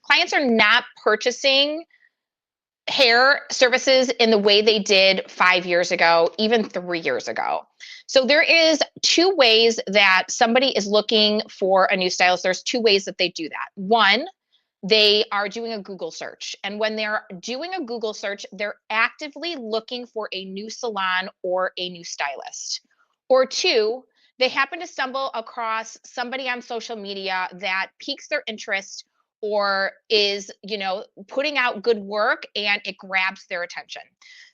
clients are not purchasing hair services in the way they did 5 years ago, even 3 years ago. So there is two ways that somebody is looking for a new stylist. There's two ways that they do that. One, they are doing a Google search. And when they're doing a Google search, they're actively looking for a new salon or a new stylist. Or two, they happen to stumble across somebody on social media that piques their interest or is, putting out good work and it grabs their attention.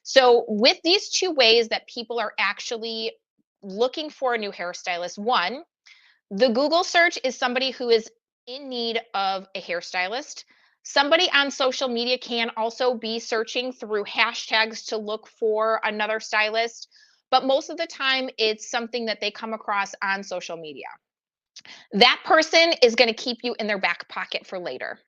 So with these two ways that people are actually looking for a new hairstylist, one, the Google search is somebody who is in need of a hairstylist. Somebody on social media can also be searching through hashtags to look for another stylist, but most of the time it's something that they come across on social media. That person is going to keep you in their back pocket for later.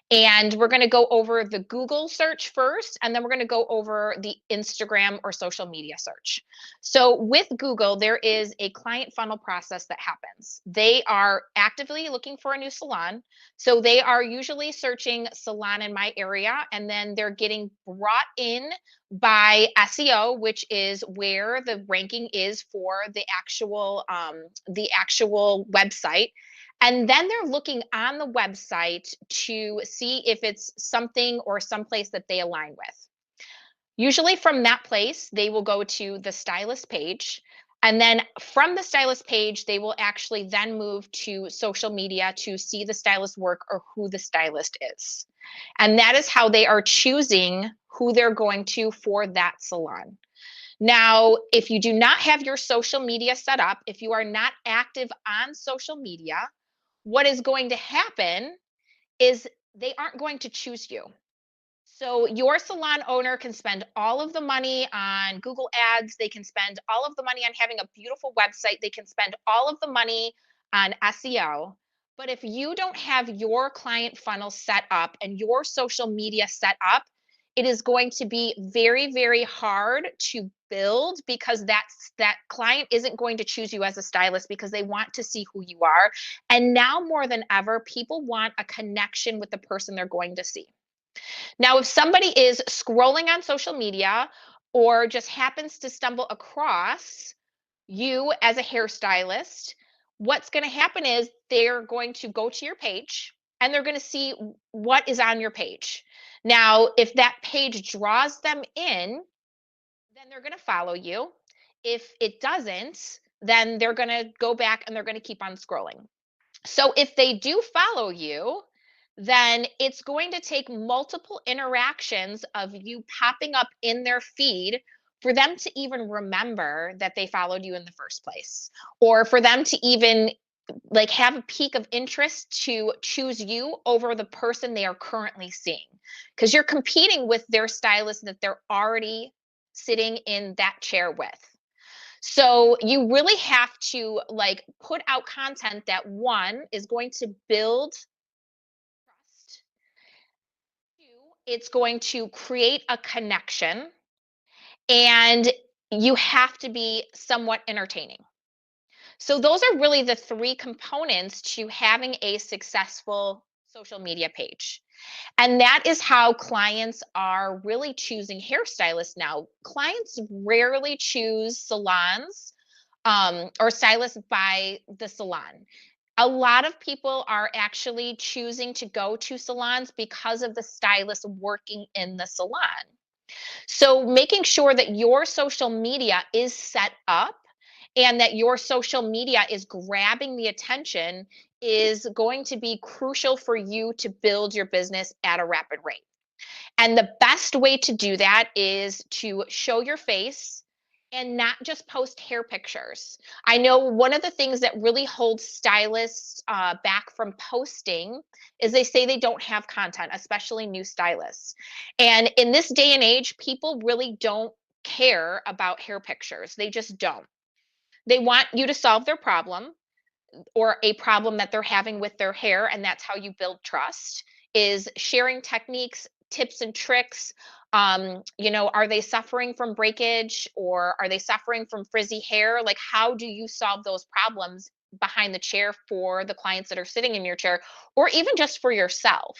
And we're going to go over the Google search first, and then we're going to go over the Instagram or social media search. So with Google, there is a client funnel process that happens. They are actively looking for a new salon. So they are usually searching salon in my area, and then they're getting brought in by SEO, which is where the ranking is for the actual website. And then they're looking on the website to see if it's something or someplace that they align with. Usually from that place, they will go to the stylist page. And then from the stylist page, they will actually then move to social media to see the stylist work or who the stylist is. And that is how they are choosing who they're going to for that salon. Now, if you do not have your social media set up, if you are not active on social media, what is going to happen is they aren't going to choose you. So your salon owner can spend all of the money on Google Ads. They can spend all of the money on having a beautiful website. They can spend all of the money on SEO. But if you don't have your client funnel set up and your social media set up, it is going to be very, very hard to build because that client isn't going to choose you as a stylist because they want to see who you are. And now more than ever, people want a connection with the person they're going to see. Now, if somebody is scrolling on social media or just happens to stumble across you as a hairstylist, what's going to happen is they're going to go to your page and they're going to see what is on your page. Now, if that page draws them in, then they're going to follow you. If it doesn't, then they're going to go back and they're going to keep on scrolling. So if they do follow you, then it's going to take multiple interactions of you popping up in their feed for them to even remember that they followed you in the first place, or for them to even like have a peak of interest to choose you over the person they are currently seeing, because you're competing with their stylist that they're already sitting in that chair with. So you really have to like put out content that one is going to build trust. Two, it's going to create a connection, and you have to be somewhat entertaining. So those are really the three components to having a successful social media page. And that is how clients are really choosing hairstylists now. Clients rarely choose salons or stylists by the salon. A lot of people are actually choosing to go to salons because of the stylist working in the salon. So making sure that your social media is set up and that your social media is grabbing the attention is going to be crucial for you to build your business at a rapid rate. And the best way to do that is to show your face and not just post hair pictures. I know one of the things that really holds stylists back from posting is they say they don't have content, especially new stylists. And in this day and age, people really don't care about hair pictures. They just don't. They want you to solve their problem or a problem that they're having with their hair, and that's how you build trust, is sharing techniques, tips and tricks. Are they suffering from breakage or are they suffering from frizzy hair? Like, how do you solve those problems behind the chair for the clients that are sitting in your chair, or even just for yourself.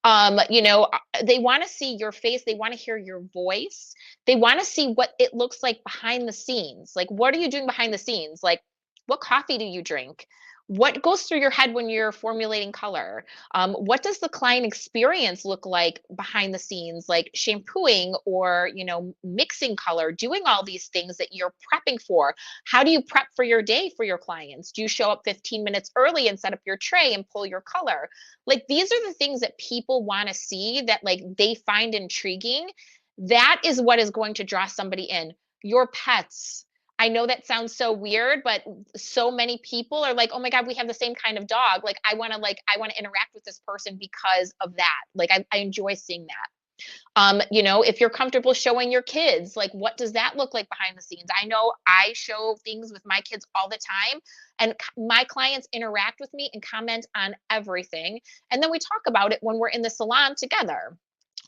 They want to see your face, they want to hear your voice, they want to see what it looks like behind the scenes. Like, what are you doing behind the scenes? Like, what coffee do you drink? What goes through your head when you're formulating color? What does the client experience look like behind the scenes, like shampooing or, mixing color, doing all these things that you're prepping for? How do you prep for your day for your clients? Do you show up 15 minutes early and set up your tray and pull your color? Like, these are the things that people want to see, that like they find intriguing. That is what is going to draw somebody in. Your pets. I know that sounds so weird, but so many people are like, "Oh my God, we have the same kind of dog. Like, I want to interact with this person because of that. Like, I enjoy seeing that." If you're comfortable showing your kids, like, what does that look like behind the scenes? I know I show things with my kids all the time, and my clients interact with me and comment on everything. And then we talk about it when we're in the salon together.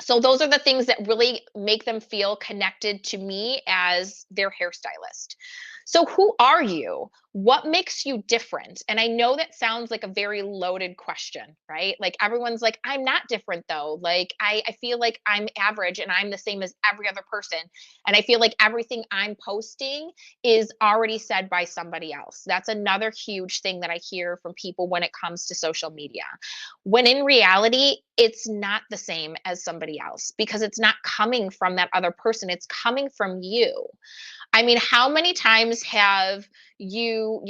So those are the things that really make them feel connected to me as their hairstylist. So who are you? What makes you different? And I know that sounds like a very loaded question, right? Like, everyone's like, I'm not different though. Like, I feel like I'm average and I'm the same as every other person. And I feel like everything I'm posting is already said by somebody else. That's another huge thing that I hear from people when it comes to social media. When in reality, it's not the same as somebody else, because it's not coming from that other person, it's coming from you. I mean, how many times have you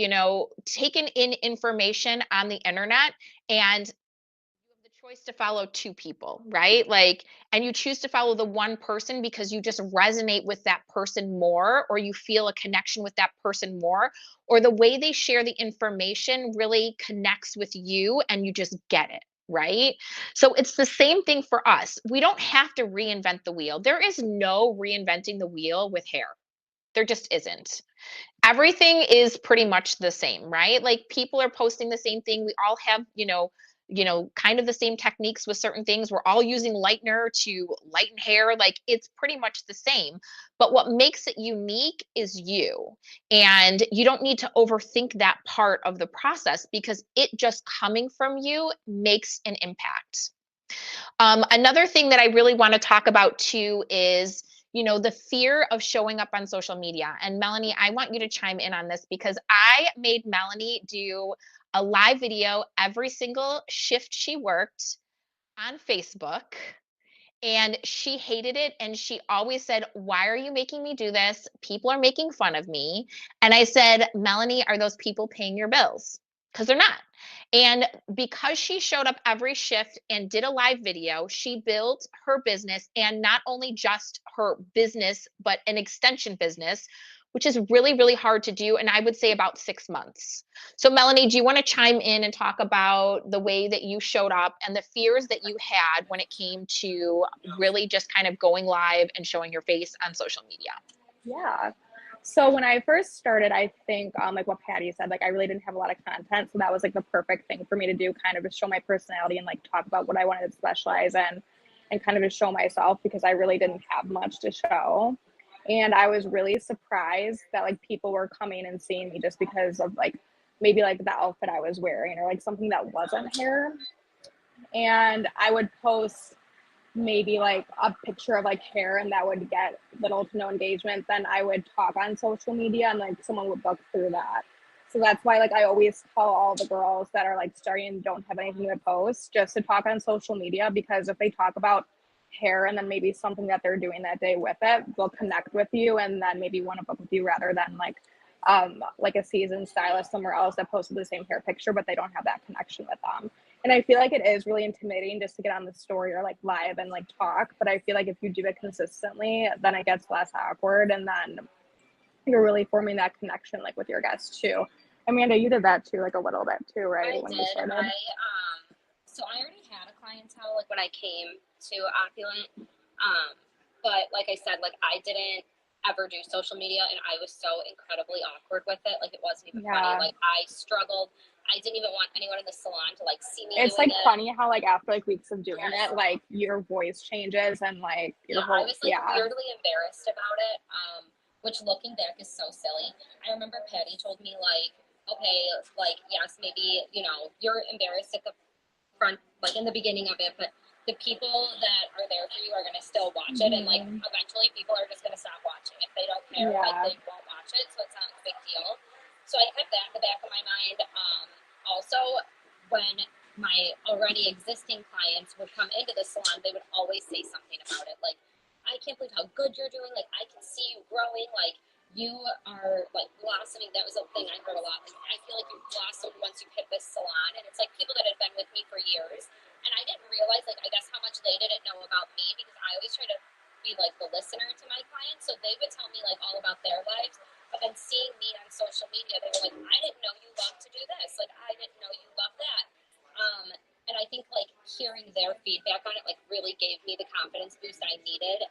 taken in information on the internet, and you have the choice to follow two people, right? Like, and you choose to follow the one person because you just resonate with that person more, or you feel a connection with that person more, or the way they share the information really connects with you and you just get it. Right. So it's the same thing for us. We don't have to reinvent the wheel. There is no reinventing the wheel with hair. There just isn't. Everything is pretty much the same, right? Like, people are posting the same thing. We all have, kind of the same techniques with certain things. We're all using lightener to lighten hair. Like, it's pretty much the same. But what makes it unique is you. And you don't need to overthink that part of the process, because it just coming from you makes an impact. Another thing that I really want to talk about too is, the fear of showing up on social media. And Melanie, I want you to chime in on this, because I made Melanie do a live video every single shift she worked on Facebook. And she hated it. And she always said, "Why are you making me do this? People are making fun of me." And I said, "Melanie, are those people paying your bills?" Because they're not. And because she showed up every shift and did a live video, she built her business, and not only just her business, but an extension business, which is really, really hard to do. And I would say about 6 months. So, Melanie, do you want to chime in and talk about the way that you showed up and the fears that you had when it came to really just kind of going live and showing your face on social media? Yeah. So when I first started, I think like what Patty said, like I really didn't have a lot of content. So that was like the perfect thing for me to do, kind of to show my personality and like talk about what I wanted to specialize in, and kind of to show myself, because I really didn't have much to show. And I was really surprised that like people were coming and seeing me just because of like maybe like the outfit I was wearing, or like something that wasn't hair. And I would post maybe like a picture of like hair, and that would get little to no engagement. Then I would talk on social media, and like someone would book through that. So that's why like I always tell all the girls that are like starting and don't have anything to post, just to talk on social media, because if they talk about hair and then maybe something that they're doing that day with it, they'll connect with you and then maybe want to book with you, rather than like a seasoned stylist somewhere else that posted the same hair picture but they don't have that connection with them. And I feel like it is really intimidating just to get on the story or like live and like talk, but I feel like if you do it consistently, then it gets less awkward, and then you're really forming that connection like with your guests too. Amanda, you did that too, like a little bit too, right? I did. So I already had a clientele like when I came to Opulent, but like I said, like I didn't ever do social media, and I was so incredibly awkward with it. Like, it wasn't even funny. Like, I struggled. I didn't even want anyone in the salon to like see me. It's like funny how like after like weeks of doing it, like your voice changes and like your whole, I was like weirdly embarrassed about it, which looking back is so silly. I remember Patty told me like okay, like, yes, maybe, you know, you're embarrassed at the front, like in the beginning of it, but the people that are there for you are going to still watch it. And like, eventually people are just going to stop watching. If they don't care, like, they won't watch it. So it's not a big deal. So I kept that in the back of my mind. Also, when my already existing clients would come into the salon, they would always say something about it. Like, I can't believe how good you're doing. Like, I can see you growing. Like, you are like blossoming. That was a thing I heard a lot. Like, I feel like you've blossomed once you hit this salon. And it's like people that had been with me for years. And I didn't realize, like, I guess how much they didn't know about me, because I always try to be like the listener to my clients. So they would tell me like all about their lives. But then seeing me on social media, they were like, I didn't know you loved to do this. Like, I didn't know you loved that. And I think like hearing their feedback on it like really gave me the confidence boost I needed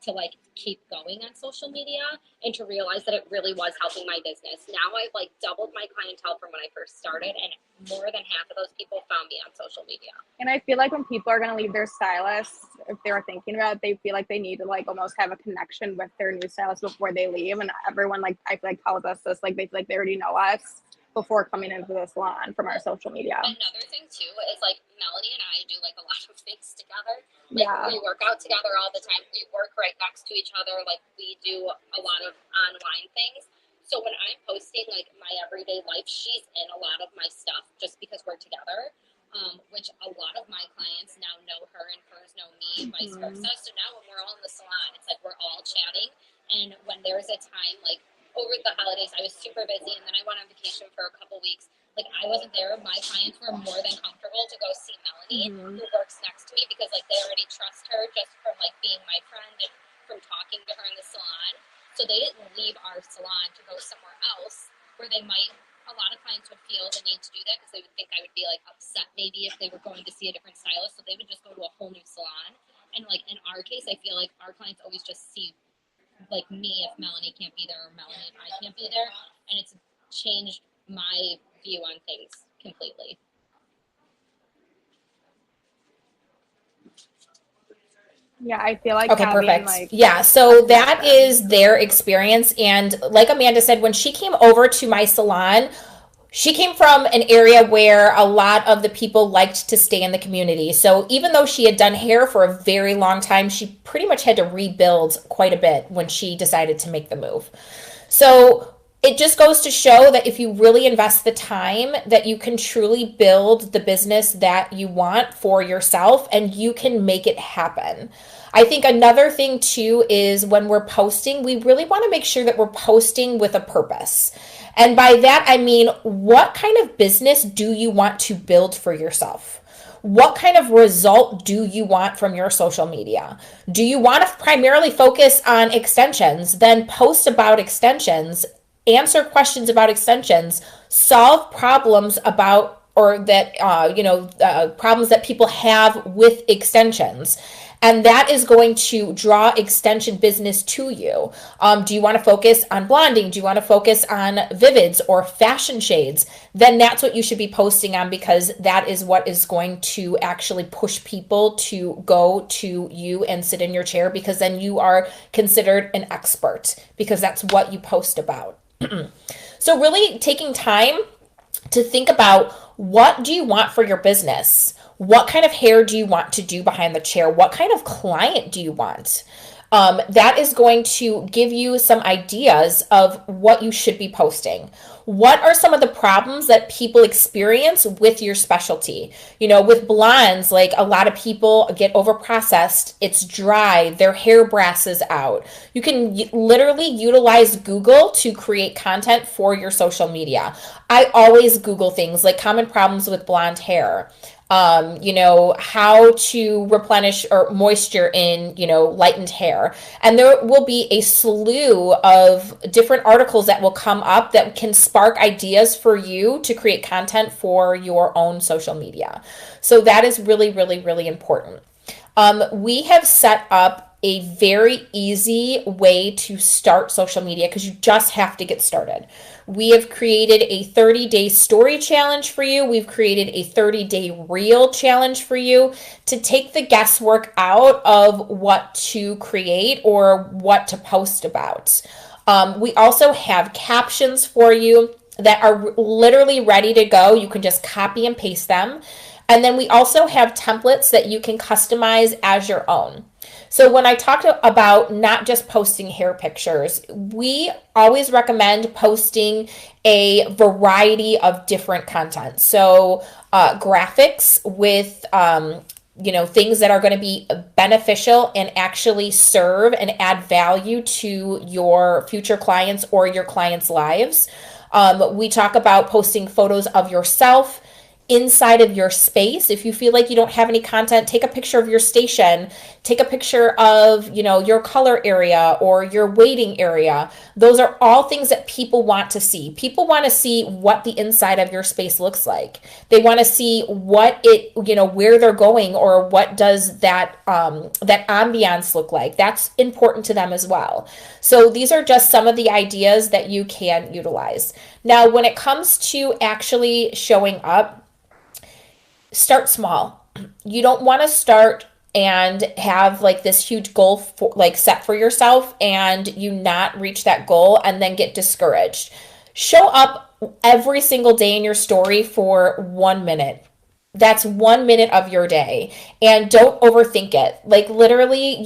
to like keep going on social media and to realize that it really was helping my business. Now I've like doubled my clientele from when I first started, and more than half of those people found me on social media. And I feel like when people are going to leave their stylist, if they were thinking about it, they feel like they need to like almost have a connection with their new stylist before they leave. And everyone like I feel like tells us this, like they feel like they already know us before coming into the salon from our social media. Another thing too is like Melanie and I do like a lot of things together. Like we work out together all the time. We work right next to each other. Like we do a lot of online things. So when I'm posting like my everyday life, she's in a lot of my stuff just because we're together. Which a lot of my clients now know her and hers know me, vice versa. So now when we're all in the salon, it's like we're all chatting. And when there's a time like over the holidays, I was super busy, and then I went on vacation for a couple weeks. Like I wasn't there. My clients were more than comfortable to go see Melanie, who works next to me, because like they already trust her just from like being my friend and from talking to her in the salon. So they didn't leave our salon to go somewhere else where they might. A lot of clients would feel the need to do that because they would think I would be like upset maybe if they were going to see a different stylist. So they would just go to a whole new salon. And like in our case, I feel like our clients always just see like me if Melanie can't be there, or Melanie if I can't be there, and it's changed my view on things completely. Yeah, I feel like okay, perfect. Yeah, so that is their experience. And like Amanda said, when she came over to my salon, she came from an area where a lot of the people liked to stay in the community. So even though she had done hair for a very long time, she pretty much had to rebuild quite a bit when she decided to make the move. So it just goes to show that if you really invest the time, that you can truly build the business that you want for yourself, and you can make it happen. I think another thing too is when we're posting, we really want to make sure that we're posting with a purpose. And by that, I mean, what kind of business do you want to build for yourself? What kind of result do you want from your social media? Do you want to primarily focus on extensions? Then post about extensions, answer questions about extensions, solve problems about, or that, problems that people have with extensions. And that is going to draw extension business to you. Do you want to focus on blonding? Do you want to focus on vivids or fashion shades? Then that's what you should be posting on, because that is what is going to actually push people to go to you and sit in your chair, because then you are considered an expert, because that's what you post about. So really taking time to think about, what do you want for your business? What kind of hair do you want to do behind the chair? What kind of client do you want? That is going to give you some ideas of what you should be posting. What are some of the problems that people experience with your specialty? You know, with blondes, like a lot of people get overprocessed. It's dry. Their hair brasses out. You can literally utilize Google to create content for your social media. I always Google things like common problems with blonde hair. How to replenish or moisture in, lightened hair. And there will be a slew of different articles that will come up that can spark ideas for you to create content for your own social media. So that is really, really, really important. We have set up a very easy way to start social media, because you just have to get started. We have created a 30-day story challenge for you. We've created a 30-day reel challenge for you to take the guesswork out of what to create or what to post about. We also have captions for you. that are literally ready to go. You can just copy and paste them. And then we also have templates that you can customize as your own. So when I talked about not just posting hair pictures, we always recommend posting a variety of different content. So graphics with things that are going to be beneficial and actually serve and add value to your future clients or your clients' lives. We talk about posting photos of yourself inside of your space. If you feel like you don't have any content, take a picture of your station, take a picture of, your color area or your waiting area. Those are all things that people want to see. People want to see what the inside of your space looks like. They want to see what where they're going, or what does that ambiance look like. That's important to them as well. So these are just some of the ideas that you can utilize. Now, when it comes to actually showing up, start small. You don't want to start and have like this huge goal set for yourself and you not reach that goal and then get discouraged. Show up every single day in your story for 1 minute. That's 1 minute of your day, and don't overthink it. Like literally,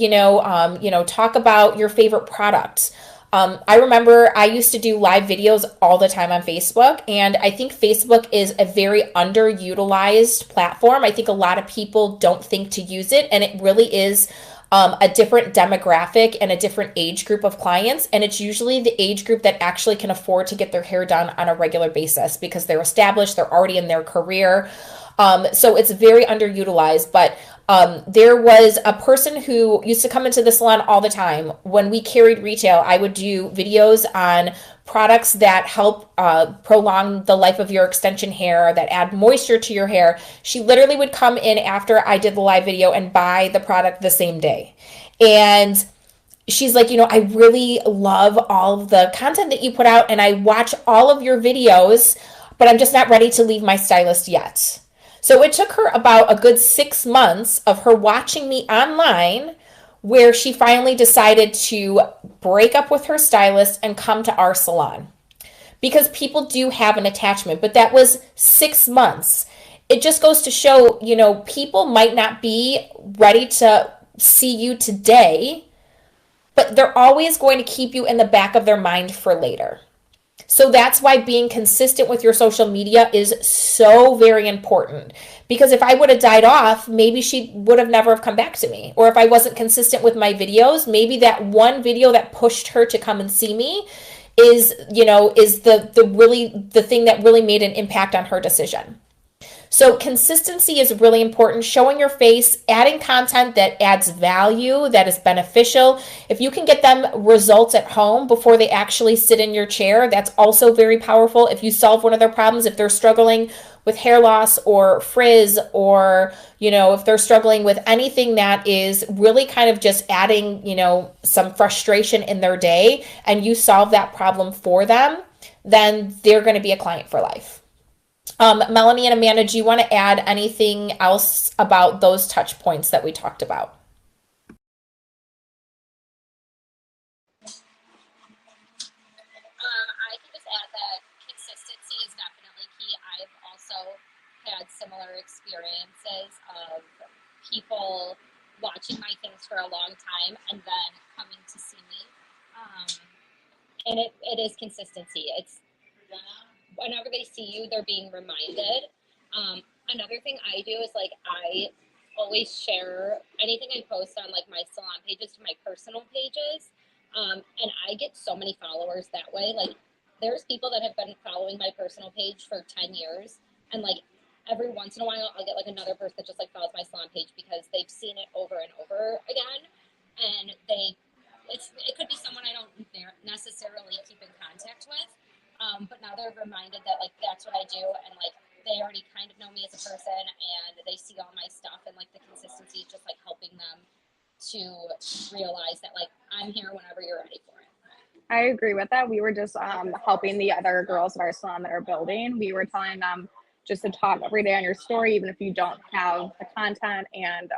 talk about your favorite product. I remember I used to do live videos all the time on Facebook, and I think Facebook is a very underutilized platform. I think a lot of people don't think to use it, and it really is a different demographic and a different age group of clients. And it's usually the age group that actually can afford to get their hair done on a regular basis because they're established, they're already in their career. So it's very underutilized, but there was a person who used to come into the salon all the time. When we carried retail, I would do videos on products that help prolong the life of your extension hair, that add moisture to your hair. She literally would come in after I did the live video and buy the product the same day. And she's like, I really love all of the content that you put out, and I watch all of your videos, but I'm just not ready to leave my stylist yet. So it took her about a good 6 months of her watching me online where she finally decided to break up with her stylist and come to our salon. Because people do have an attachment, but that was 6 months. It just goes to show, people might not be ready to see you today, but they're always going to keep you in the back of their mind for later. So that's why being consistent with your social media is so very important. Because if I would have died off, maybe she would have never have come back to me. Or if I wasn't consistent with my videos, maybe that one video that pushed her to come and see me is the thing that really made an impact on her decision. So consistency is really important. Showing your face, adding content that adds value, that is beneficial. If you can get them results at home before they actually sit in your chair, that's also very powerful. If you solve one of their problems, if they're struggling with hair loss or frizz, or, if they're struggling with anything that is really kind of just adding, some frustration in their day, and you solve that problem for them, then they're going to be a client for life. Melanie and Amanda, do you want to add anything else about those touch points that we talked about? I can just add that consistency is definitely key. I've also had similar experiences of people watching my things for a long time and then coming to see me. And it is consistency. It's whenever they see you, they're being reminded. Another thing I do is I always share anything I post on my salon pages to my personal pages. And I get so many followers that way. There's people that have been following my personal page for 10 years. And every once in a while, I'll get another person that just follows my salon page because they've seen it over and over again. And it could be someone I don't necessarily keep in contact with. But now they're reminded that that's what I do, and they already kind of know me as a person, and they see all my stuff, and the consistency is just helping them to realize that I'm here whenever you're ready for it. I agree with that. We were just helping the other girls at our salon that are building. We were telling them just to talk every day on your story, even if you don't have the content. And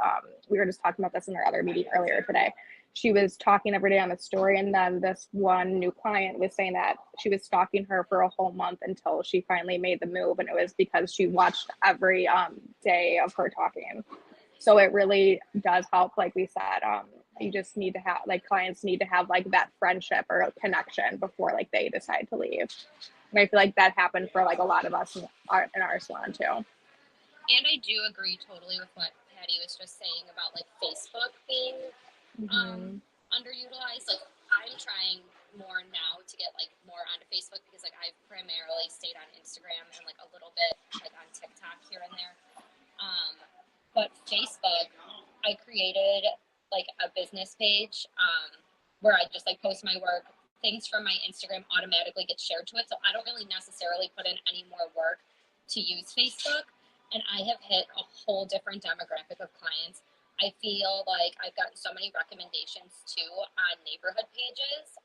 we were just talking about this in our other meeting earlier today. She was talking every day on the story, and then this one new client was saying that she was stalking her for a whole month until she finally made the move, and it was because she watched every day of her talking. So it really does help. Like we said, you just need to have, like, clients need to have like that friendship or a connection before like they decide to leave. And I feel like that happened for like a lot of us in our salon too. And I do agree totally with what Patty was just saying about like Facebook being underutilized. Like, I'm trying more now to get like more onto Facebook, because like I've primarily stayed on Instagram and like a little bit like on TikTok here and there. But Facebook, I created like a business page where I just like post my work. Things from my Instagram automatically get shared to it, so I don't really necessarily put in any more work to use Facebook. And I have hit a whole different demographic of clients. I feel like I've gotten so many recommendations too on neighborhood pages.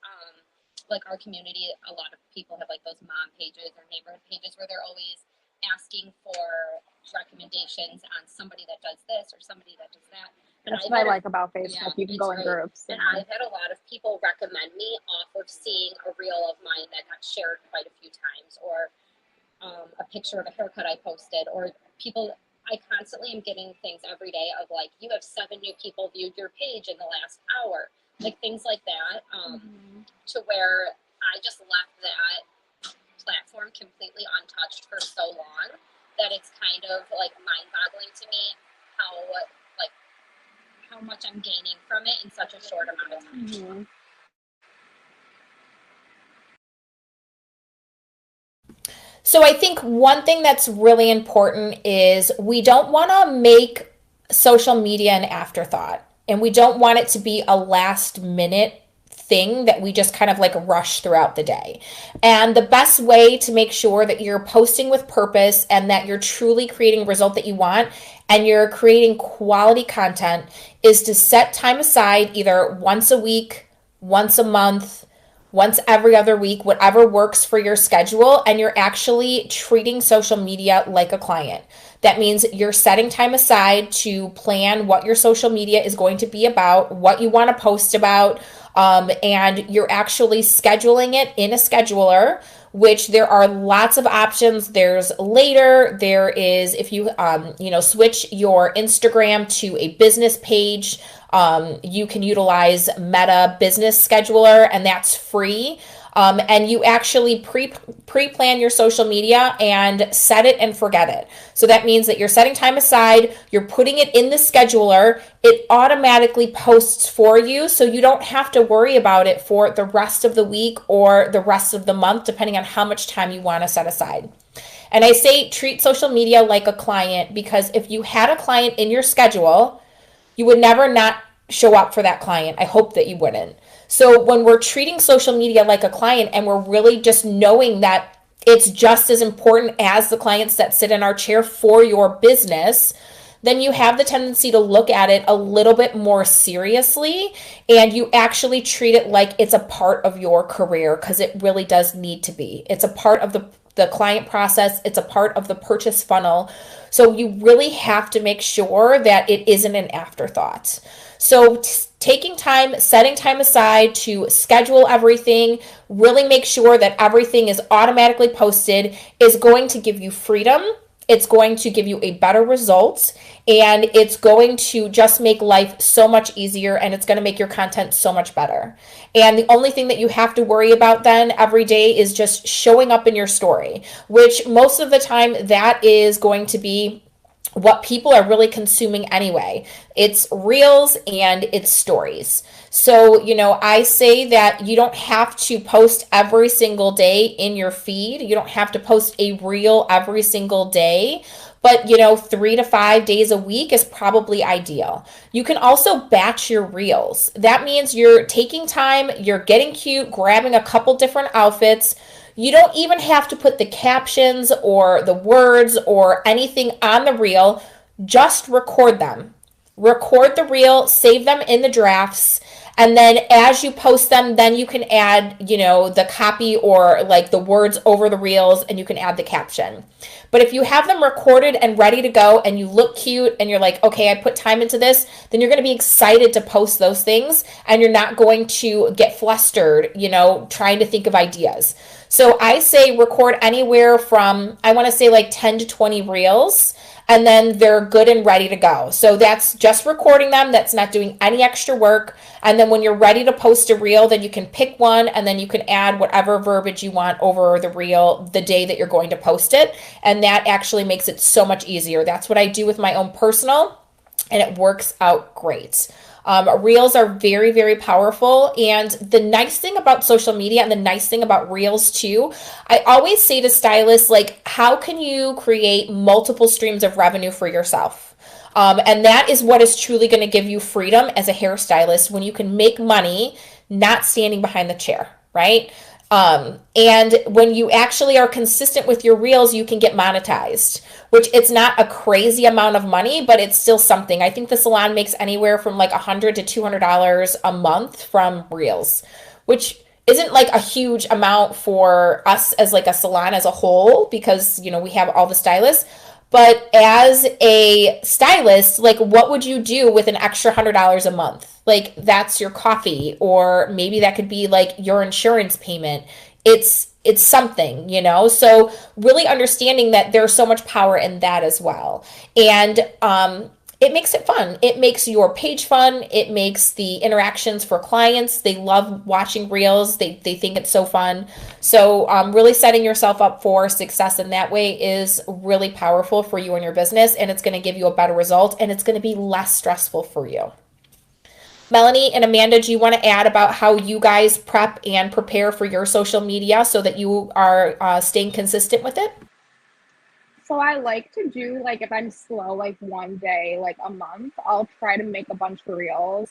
Like our community, a lot of people have like those mom pages or neighborhood pages where they're always asking for recommendations on somebody that does this or somebody that does that. And that's what I like about Facebook. You can go in groups. And I've had a lot of people recommend me off of seeing a reel of mine that got shared quite a few times, or a picture of a haircut I posted, or people. I constantly am getting things every day of like, you have 7 new people viewed your page in the last hour, like things like that, to where I just left that platform completely untouched for so long that it's kind of like mind-boggling to me how much I'm gaining from it in such a short amount of time. So I think one thing that's really important is we don't want to make social media an afterthought, and we don't want it to be a last minute thing that we just kind of like rush throughout the day. And the best way to make sure that you're posting with purpose and that you're truly creating a result that you want and you're creating quality content is to set time aside either once a week, once a month, once every other week, whatever works for your schedule, and you're actually treating social media like a client. That means you're setting time aside to plan what your social media is going to be about, what you want to post about, and you're actually scheduling it in a scheduler, which there are lots of options. There's Later, there is, if you switch your Instagram to a business page, you can utilize Meta Business Scheduler, and that's free. And you actually pre-plan your social media and set it and forget it. So that means that you're setting time aside, you're putting it in the scheduler, it automatically posts for you, so you don't have to worry about it for the rest of the week or the rest of the month, depending on how much time you want to set aside. And I say treat social media like a client, because if you had a client in your schedule, you would never not show up for that client. I hope that you wouldn't. So when we're treating social media like a client and we're really just knowing that it's just as important as the clients that sit in our chair for your business, then you have the tendency to look at it a little bit more seriously, and you actually treat it like it's a part of your career, because it really does need to be. It's a part of the client process. It's a part of the purchase funnel. So you really have to make sure that it isn't an afterthought. So taking time, setting time aside to schedule everything, really make sure that everything is automatically posted, is going to give you freedom. It's going to give you a better result, and it's going to just make life so much easier, and it's going to make your content so much better. And the only thing that you have to worry about then every day is just showing up in your story, which most of the time that is going to be what people are really consuming anyway. It's reels and it's stories. So, I say that you don't have to post every single day in your feed. You don't have to post a reel every single day, but 3 to 5 days a week is probably ideal. You can also batch your reels. That means you're taking time, you're getting cute, grabbing a couple different outfits. You don't even have to put the captions or the words or anything on the reel. Just record them. Record the reel, save them in the drafts, And then as you post them, then you can add, you know, the copy or like the words over the reels, and you can add the caption. But if you have them recorded and ready to go and you look cute and you're like, okay, I put time into this, then you're going to be excited to post those things, and you're not going to get flustered, you know, trying to think of ideas. So I say record anywhere from, I want to say like 10 to 20 reels, and then they're good and ready to go. So that's just recording them. That's not doing any extra work. And then when you're ready to post a reel, then you can pick one, and then you can add whatever verbiage you want over the reel the day that you're going to post it. And that actually makes it so much easier. That's what I do with my own personal, and it works out great. Reels are very, very powerful. And the nice thing about social media and the nice thing about reels too, I always say to stylists, like, how can you create multiple streams of revenue for yourself? And that is what is truly going to give you freedom as a hairstylist, when you can make money not standing behind the chair, right? And when you actually are consistent with your reels, you can get monetized, which it's not a crazy amount of money, but it's still something. I think the salon makes anywhere from like $100 to $200 a month from reels, which isn't like a huge amount for us as like a salon as a whole, because, you know, we have all the stylists. But as a stylist, like, what would you do with an extra $100 a month? Like, that's your coffee, or maybe that could be like your insurance payment. It's something, you know? So really understanding that there's so much power in that as well. And it makes it fun. It makes your page fun. It makes the interactions for clients. They love watching reels. They think it's so fun. So really setting yourself up for success in that way is really powerful for you and your business, and it's going to give you a better result, and it's going to be less stressful for you. Melanie and Amanda, do you want to add about how you guys prep and prepare for your social media so that you are staying consistent with it? So I like to do, like, if I'm slow, like one day, like a month, I'll try to make a bunch of reels.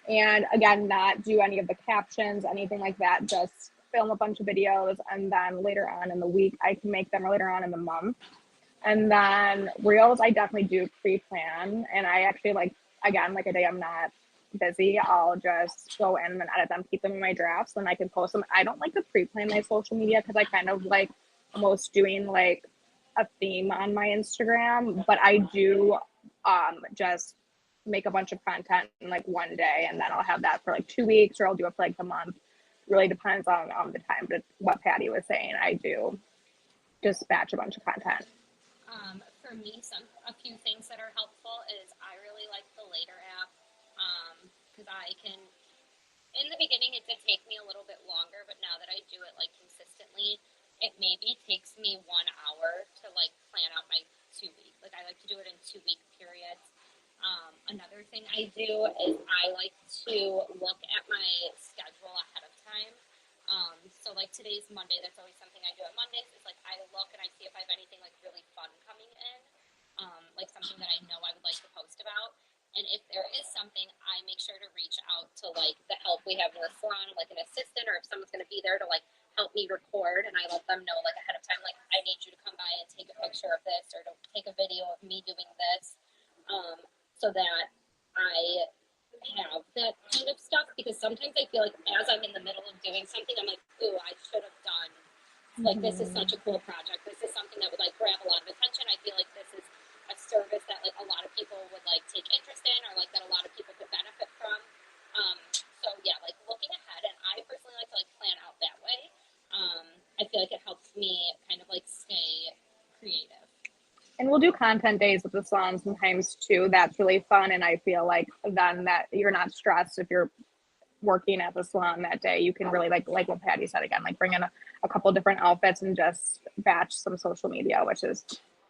And again, not do any of the captions, anything like that, just film a bunch of videos. And then later on in the week, I can make them, or later on in the month. And then reels, I definitely do pre-plan. And I actually, like, again, like a day I'm not busy, I'll just go in and edit them, keep them in my drafts, and I can post them. I don't like to pre-plan my social media because I kind of like almost doing like a theme on my Instagram, but I do just make a bunch of content in like one day, and then I'll have that for like 2 weeks, or I'll do it for like the month. Really depends on the time, but what Patty was saying, I do just batch a bunch of content. For me, a few things that are helpful is I really like the Later app, because I can, in the beginning it did take me a little bit longer, but now that I do it like consistently, it maybe takes me 1 hour to like plan out my 2 weeks. Like, I like to do it in 2 week periods. Another thing I do is I like to look at my schedule ahead of time. So like today's Monday, that's always something I do on Mondays. It's like I look and I see if I have anything like really fun coming in, like something that I know I would like to post about. And if there is something, I make sure to reach out to like the help we have in the salon, like an assistant, or if someone's going to be there to like help me record, and I let them know like ahead of time, like, I need you to come by and take a picture of this, or to take a video of me doing this, so that I have that kind of stuff. Because sometimes I feel like as I'm in the middle of doing something, I'm like, ooh, I should have done, like, this is such a cool project. This is something that would like grab a lot of attention. I feel like this is a service that like a lot of people would like take interest in, or like that a lot of people could benefit from. So yeah, like looking ahead, and I personally like to like plan out that way. I feel like it helps me kind of like stay creative. And we'll do content days with the salon sometimes too. That's really fun. And I feel like then that you're not stressed if you're working at the salon that day. You can really like what Patty said again, like bring in a couple different outfits and just batch some social media, which is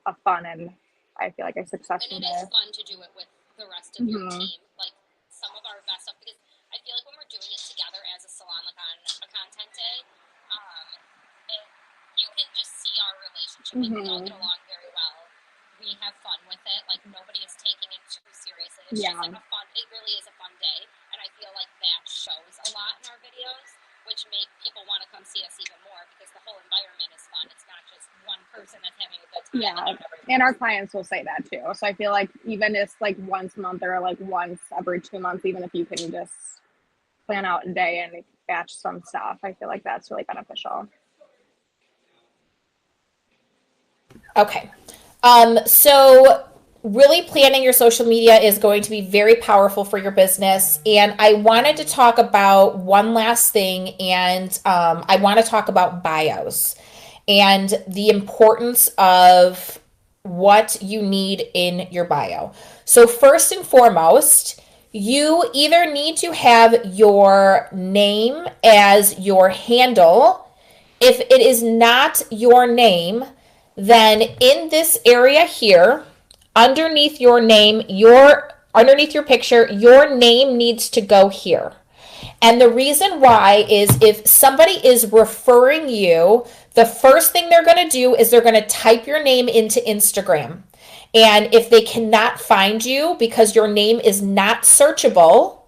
a fun, and I feel like a successful. And it is fun to do it with the rest of your team. Like some of our best stuff, because I feel like when we're doing it together as a salon, like on a content day, you can just see our relationship. Like we all get along very well. We have fun with it. Like nobody is taking it too seriously. It's just like a fun. It really is a fun day, and I feel like that shows a lot in our videos, which make people want to come see us even more, because the whole environment is fun. It's not just one person that's having a good time. Yeah, and our clients will say that too. So I feel like even if like once a month or like once every 2 months, even if you can just plan out a day and batch some stuff. I feel like that's really beneficial. Okay. So really planning your social media is going to be very powerful for your business. And I wanted to talk about one last thing, and I want to talk about bios and the importance of what you need in your bio. So first and foremost, you either need to have your name as your handle. If it is not your name, then in this area here, underneath your name, underneath your picture, your name needs to go here. And the reason why is if somebody is referring you, the first thing they're going to do is they're going to type your name into Instagram. And if they cannot find you because your name is not searchable,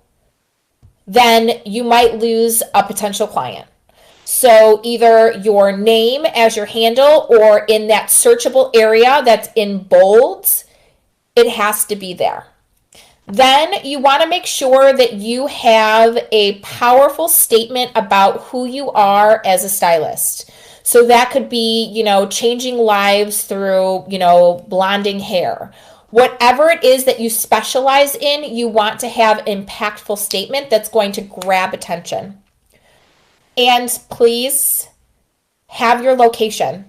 then you might lose a potential client. So either your name as your handle, or in that searchable area that's in bold, it has to be there. Then you want to make sure that you have a powerful statement about who you are as a stylist. So that could be, changing lives through, blonding hair. Whatever it is that you specialize in, you want to have an impactful statement that's going to grab attention. And please have your location.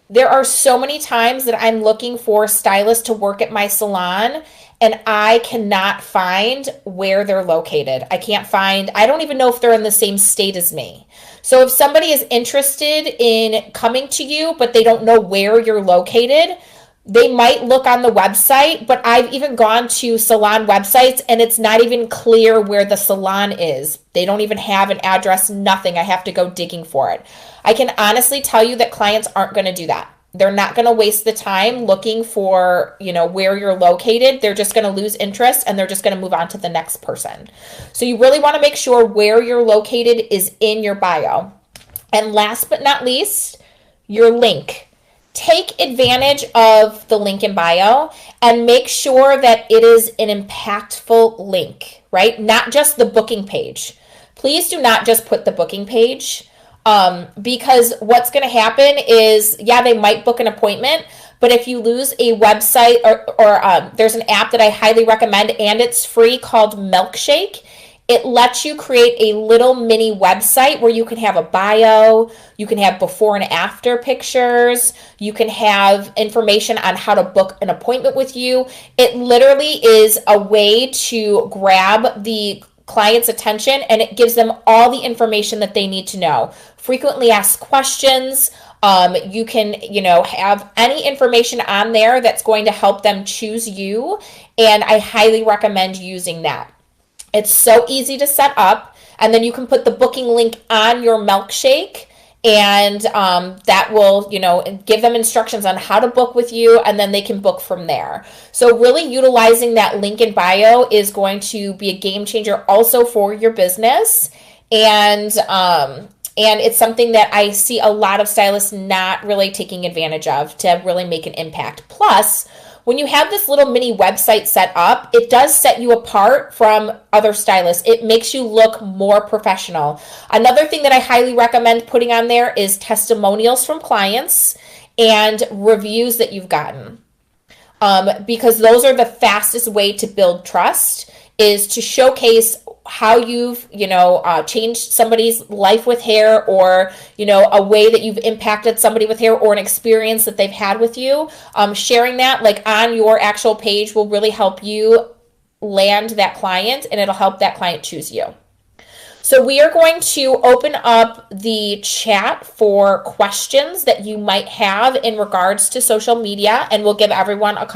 There are so many times that I'm looking for stylists to work at my salon and I cannot find where they're located. I don't even know if they're in the same state as me. So if somebody is interested in coming to you, but they don't know where you're located, they might look on the website, but I've even gone to salon websites and it's not even clear where the salon is. They don't even have an address, nothing. I have to go digging for it. I can honestly tell you that clients aren't going to do that. They're not going to waste the time looking for, where you're located. They're just going to lose interest and they're just going to move on to the next person. So you really want to make sure where you're located is in your bio. And last but not least, your link. Take advantage of the link in bio and make sure that it is an impactful link, right? Not just the booking page. Please do not just put the booking page. Because what's going to happen is, they might book an appointment, but if you lose a website or there's an app that I highly recommend and it's free called Milkshake. It lets you create a little mini website where you can have a bio, you can have before and after pictures, you can have information on how to book an appointment with you. It literally is a way to grab the client's attention and it gives them all the information that they need to know. Frequently asked questions. You can, have any information on there that's going to help them choose you. And I highly recommend using that. It's so easy to set up. And then you can put the booking link on your Milkshake. And that will, give them instructions on how to book with you, and then they can book from there. So really utilizing that link in bio is going to be a game changer also for your business. And it's something that I see a lot of stylists not really taking advantage of to really make an impact. Plus, when you have this little mini website set up, it does set you apart from other stylists. It makes you look more professional. Another thing that I highly recommend putting on there is testimonials from clients and reviews that you've gotten. Because those are the fastest way to build trust, is to showcase how you've, changed somebody's life with hair, or, a way that you've impacted somebody with hair, or an experience that they've had with you. Sharing that on your actual page will really help you land that client, and it'll help that client choose you. So we are going to open up the chat for questions that you might have in regards to social media, and we'll give everyone a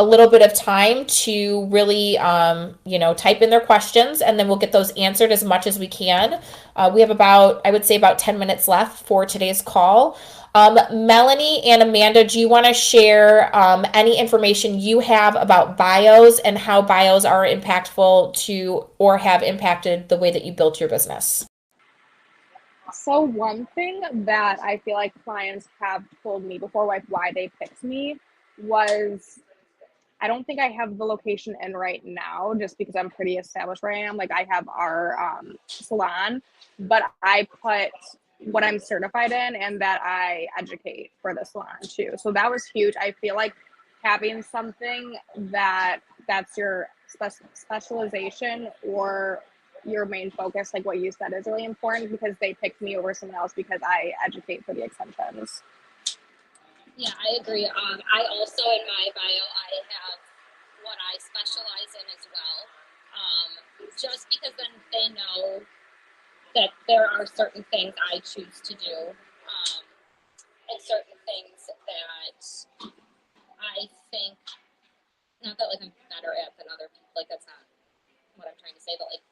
little bit of time to really, type in their questions, and then we'll get those answered as much as we can. We have I would say about 10 minutes left for today's call. Melanie and Amanda, do you want to share any information you have about bios and how bios are impactful to, or have impacted the way that you built your business? So one thing that I feel like clients have told me before, why they picked me, was I don't think I have the location in right now just because I'm pretty established where I am. Like I have our salon, but I put what I'm certified in and that I educate for the salon too. So that was huge. I feel like having something that's your specialization or your main focus, like what you said, is really important because they picked me over someone else because I educate for the extensions. Yeah, I agree. I also, in my bio, I have what I specialize in as well. Just because then they know that there are certain things I choose to do, and certain things that I think, not that like I'm better at than other people, like that's not what I'm trying to say, but like,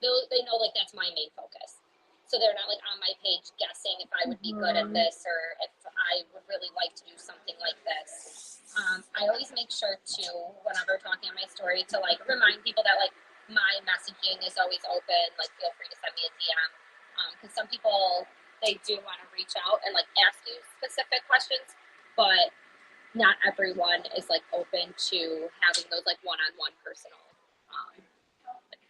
they know like that's my main focus. So they're not like on my page guessing if I would be good at this or if I would really like to do something like this. I always make sure to, whenever talking on my story, to like remind people that like my messaging is always open. Like feel free to send me a DM. Because some people, they do want to reach out and like ask you specific questions, but not everyone is like open to having those like one-on-one personal like,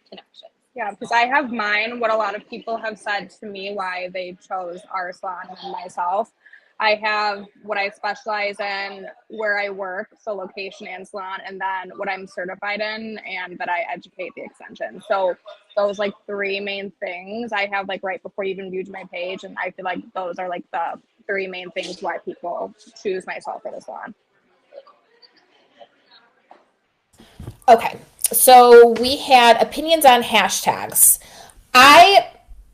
connections. Yeah, because I have mine. What a lot of people have said to me why they chose our salon and myself. I have what I specialize in, where I work, so location and salon, and then what I'm certified in and that I educate the extension. So those like three main things I have like right before you even viewed my page, and I feel like those are like the three main things why people choose myself for the salon. Okay, so we had opinions on hashtags. I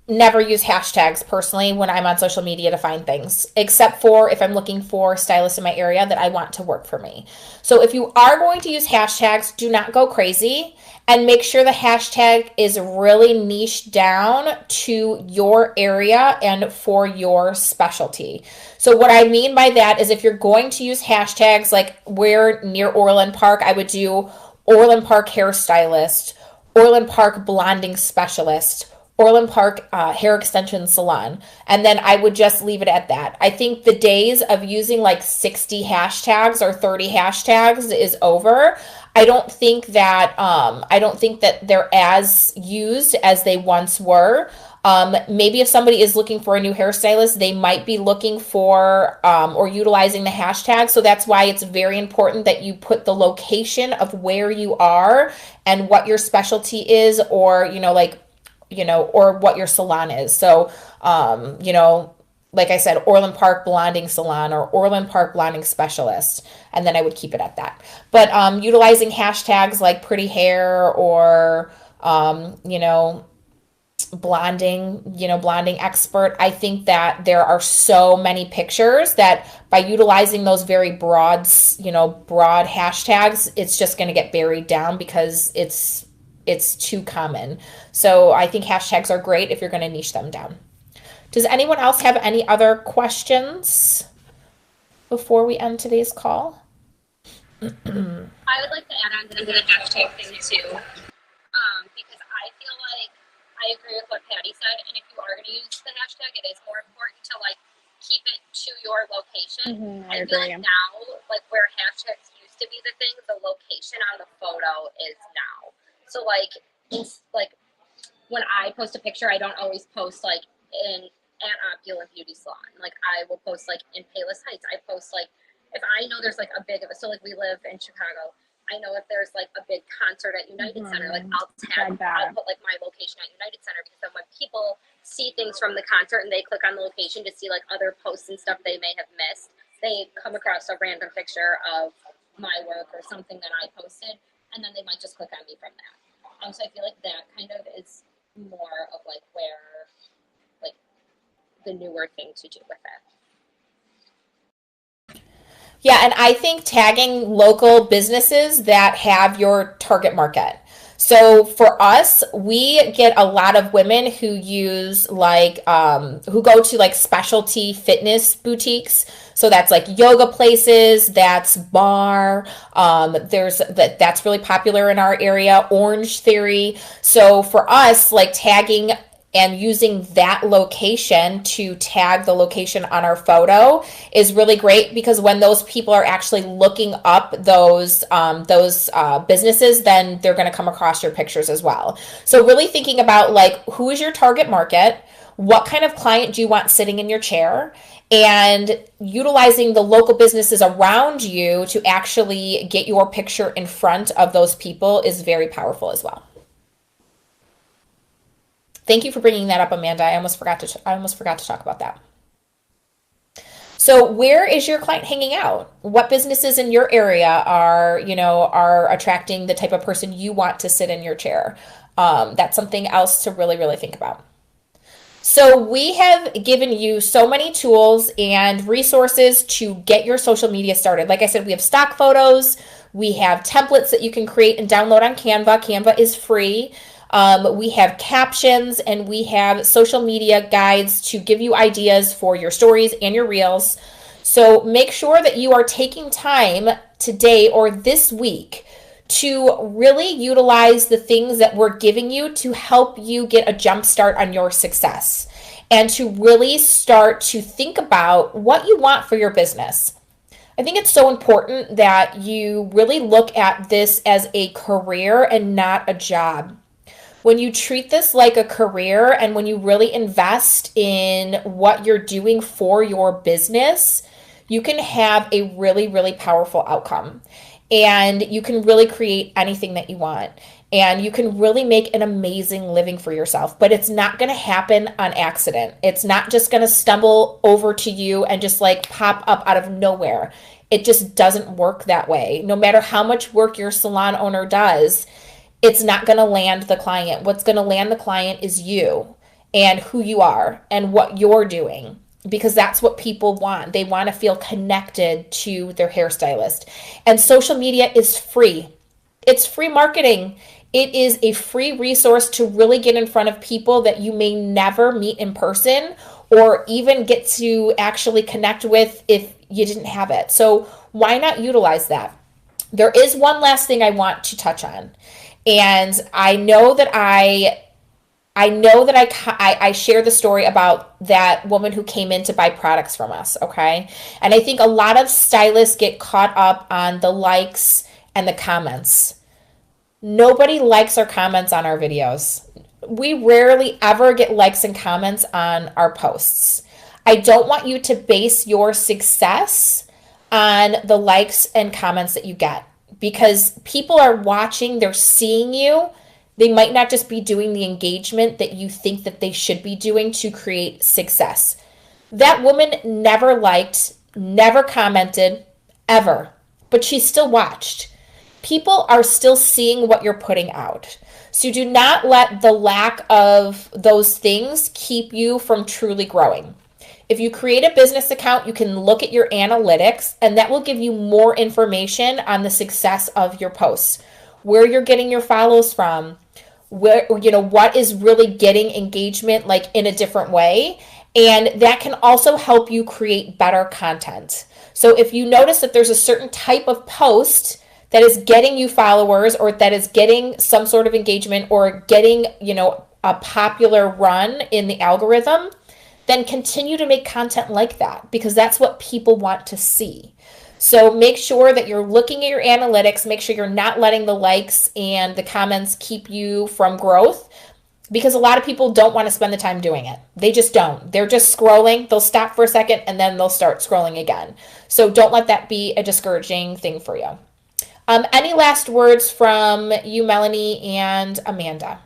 never use hashtags personally when I'm on social media to find things, except for if I'm looking for stylists in my area that I want to work for me. So if you are going to use hashtags, do not go crazy and make sure the hashtag is really niched down to your area and for your specialty. So what I mean by that is if you're going to use hashtags, like we're near Orland Park, I would do Orland Park Hairstylist, Orland Park Blonding Specialist, Orland Park Hair Extension Salon, and then I would just leave it at that. I think the days of using like 60 hashtags or 30 hashtags is over. I don't think that they're as used as they once were. Maybe if somebody is looking for a new hairstylist, they might be looking for or utilizing the hashtag. So that's why it's very important that you put the location of where you are and what your specialty is, or or what your salon is. So like I said, Orland Park Blonding Salon or Orland Park Blonding Specialist, and then I would keep it at that. But utilizing hashtags like pretty hair or blonding expert, I think that there are so many pictures that by utilizing those very broad hashtags, it's just going to get buried down because it's too common. So I think hashtags are great if you're going to niche them down. Does anyone else have any other questions before we end today's call? I would like to add on to the hashtag thing too, because I feel like I agree with what Patty said, and if you are going to use the hashtag, it is more important to like keep it to your location. I feel agree. like now, like where hashtags used to be the thing, the location on the photo is now. So like, it's like when I post a picture, I don't always post like at Opulent Beauty Salon. Like I will post like in Payless Heights. I post like if I know there's like a big so like we live in Chicago. I know if there's like a big concert at United Center, like I'll put like my location at United Center, because then when people see things from the concert and they click on the location to see like other posts and stuff they may have missed, they come across a random picture of my work or something that I posted, and then they might just click on me from that. So I feel like that kind of is more of like where like the newer thing to do with it. Yeah, and I think tagging local businesses that have your target market. So for us, we get a lot of women who use like, who go to like specialty fitness boutiques. So that's like yoga places, that's bar. That's really popular in our area, Orange Theory. So for us, like tagging and using that location to tag the location on our photo is really great, because when those people are actually looking up those businesses, then they're going to come across your pictures as well. So really thinking about like, who is your target market? What kind of client do you want sitting in your chair? And utilizing the local businesses around you to actually get your picture in front of those people is very powerful as well. Thank you for bringing that up, Amanda. I almost forgot to talk about that. So where is your client hanging out? What businesses in your area are attracting the type of person you want to sit in your chair? That's something else to really, really think about. So we have given you so many tools and resources to get your social media started. Like I said, we have stock photos, we have templates that you can create and download on Canva. Canva is free. We have captions, and we have social media guides to give you ideas for your stories and your reels. So make sure that you are taking time today or this week to really utilize the things that we're giving you to help you get a jump start on your success, and to really start to think about what you want for your business. I think it's so important that you really look at this as a career and not a job. When you treat this like a career, and when you really invest in what you're doing for your business, you can have a really, really powerful outcome. And you can really create anything that you want. And you can really make an amazing living for yourself. But it's not going to happen on accident. It's not just going to stumble over to you and just like pop up out of nowhere. It just doesn't work that way. No matter how much work your salon owner does, it's not going to land the client. What's going to land the client is you and who you are and what you're doing, because that's what people want. They want to feel connected to their hairstylist. And social media is free. It's free marketing. It is a free resource to really get in front of people that you may never meet in person, or even get to actually connect with if you didn't have it. So why not utilize that? There is one last thing I want to touch on. And I know that I share the story about that woman who came in to buy products from us, okay? And I think a lot of stylists get caught up on the likes and the comments. Nobody likes or comments on our videos. We rarely ever get likes and comments on our posts. I don't want you to base your success on the likes and comments that you get, because people are watching, they're seeing you. They might not just be doing the engagement that you think that they should be doing to create success. That woman never liked, never commented, ever, but she still watched. People are still seeing what you're putting out. So do not let the lack of those things keep you from truly growing. If you create a business account, you can look at your analytics, and that will give you more information on the success of your posts, where you're getting your follows from, where, what is really getting engagement like in a different way. And that can also help you create better content. So if you notice that there's a certain type of post that is getting you followers, or that is getting some sort of engagement, or getting, a popular run in the algorithm, then continue to make content like that, because that's what people want to see. So make sure that you're looking at your analytics, make sure you're not letting the likes and the comments keep you from growth, because a lot of people don't want to spend the time doing it. They just don't. They're just scrolling. They'll stop for a second and then they'll start scrolling again. So don't let that be a discouraging thing for you. Any last words from you, Melanie and Amanda?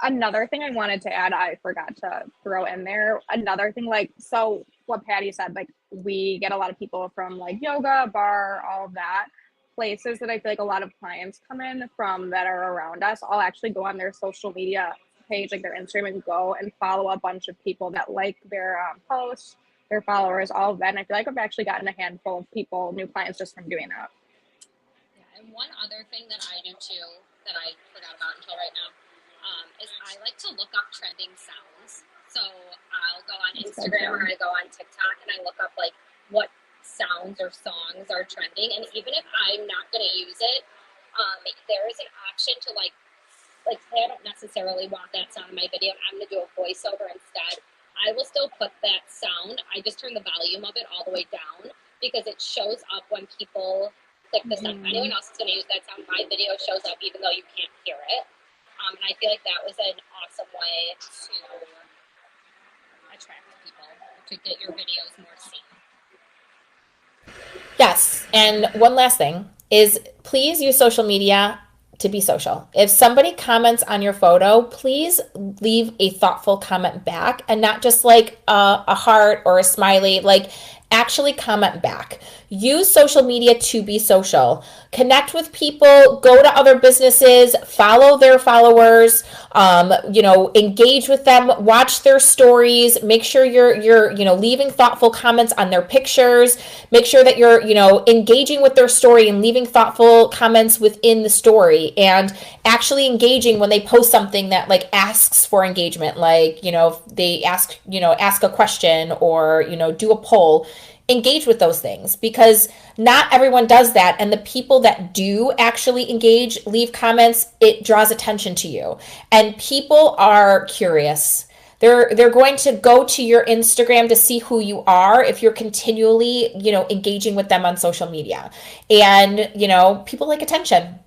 Another thing I wanted to add, I forgot to throw in there. Another thing, so what Patty said, we get a lot of people from yoga, bar, all of that, places that I feel like a lot of clients come in from that are around us. I'll actually go on their social media page, their Instagram, and go and follow a bunch of people that like their posts, their followers, all of that. And I feel like I've actually gotten a handful of people, new clients, just from doing that. Yeah, and one other thing that I do too, that I forgot about until right now, is I like to look up trending sounds. So I'll go on Instagram or I go on TikTok and I look up what sounds or songs are trending. And even if I'm not going to use it, there is an option to like say I don't necessarily want that sound in my video and I'm going to do a voiceover instead, I will still put that sound. I just turn the volume of it all the way down because it shows up when people click the sound. If anyone else is going to use that sound, my video shows up even though you can't hear it. And I feel like that was an awesome way to attract people, to get your videos more seen. Yes. And one last thing is please use social media to be social. If somebody comments on your photo, please leave a thoughtful comment back and not just like a heart or a smiley, like actually comment back. Use social media to be social. Connect with people, go to other businesses, follow their followers, engage with them, watch their stories, make sure you're leaving thoughtful comments on their pictures, make sure that you're, engaging with their story and leaving thoughtful comments within the story and actually engaging when they post something that like asks for engagement, like, if they ask a question or, do a poll. Engage with those things because not everyone does that. And the people that do actually engage, leave comments, it draws attention to you. And people are curious. They're going to go to your Instagram to see who you are if you're continually, engaging with them on social media. And, people like attention.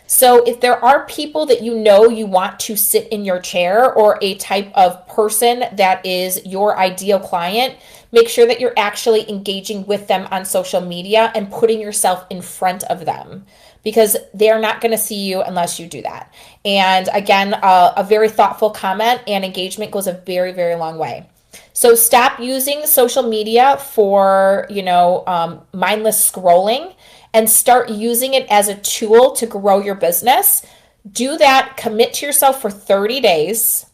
So if there are people that you want to sit in your chair or a type of person that is your ideal client, make sure that you're actually engaging with them on social media and putting yourself in front of them because they're not going to see you unless you do that. And again, a very thoughtful comment and engagement goes a very, very long way. So stop using social media for, mindless scrolling and start using it as a tool to grow your business. Do that, commit to yourself for 30 days.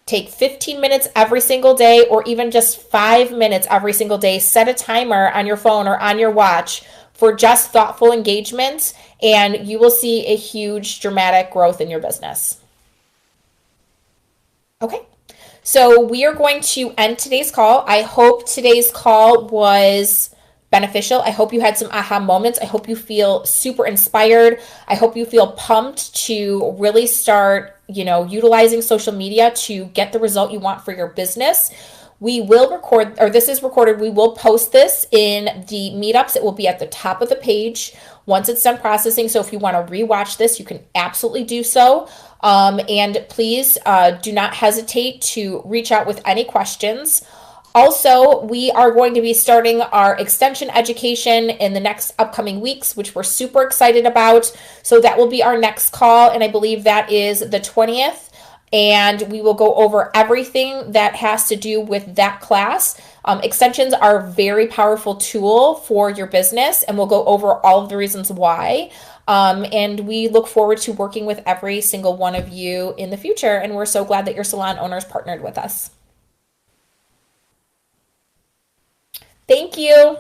Take 15 minutes every single day or even just 5 minutes every single day. Set a timer on your phone or on your watch for just thoughtful engagement, and you will see a huge dramatic growth in your business. Okay, so we are going to end today's call. I hope today's call was beneficial. I hope you had some aha moments. I hope you feel super inspired. I hope you feel pumped to really start, utilizing social media to get the result you want for your business. We will record, or this is recorded, we will post this in the meetups. It will be at the top of the page once it's done processing. So if you want to rewatch this, you can absolutely do so. And please do not hesitate to reach out with any questions. Also, we are going to be starting our extension education in the next upcoming weeks, which we're super excited about. So that will be our next call, and I believe that is the 20th. And we will go over everything that has to do with that class. Extensions are a very powerful tool for your business, and we'll go over all of the reasons why. And we look forward to working with every single one of you in the future. And we're so glad that your salon owners partnered with us. Thank you.